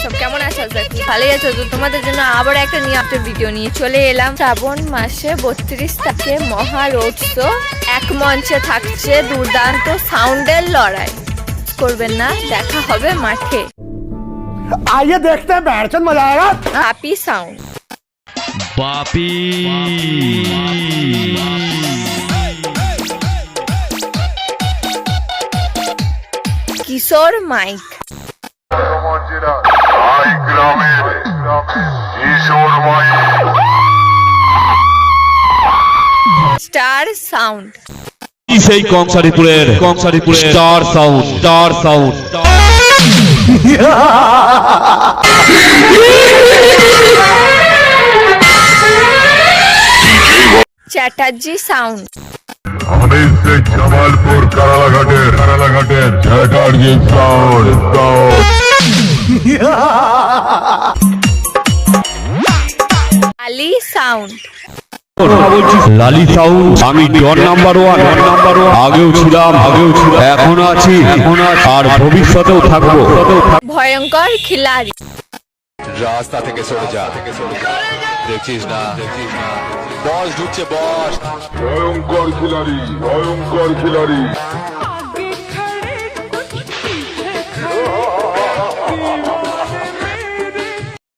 সব কেমন আছো? ভালোই আছো তো? তোমাদের জন্য আবার একটা নিয়ে আপডেট ভিডিও নিয়ে চলে এলাম। শ্রাবণ মাসে 32 তারিখে মহা রোড শো, এক মঞ্চে থাকছে দুর্দান্ত সাউন্ডের লড়াই। করবেন না, দেখা হবে মাঠে। आइए देखते हैं बैठचंद मजा आएगा। হ্যাপি সাউন্ড, বাপি কিশোর মাইক, স্টার সাউন্ড, সেই কংসারীপুরের স্টার সাউন্ড চ্যাটার্জি সাউন্ড, हमें से जमालपुर करालाघाटेर चैटार्जी साउंड আলি সাউন্ড, লালি সাউন্ড। আমি ডন নাম্বার ওয়ান আগেও ছিলাম এখনো আছি আর ভবিষ্যতেও থাকবো। ভয়ঙ্কর খিলাড়ি, রাস্তা থেকে সরে যা, দেখছিস না বস ঢুকছে, বস ভয়ঙ্কর খিলাড়ি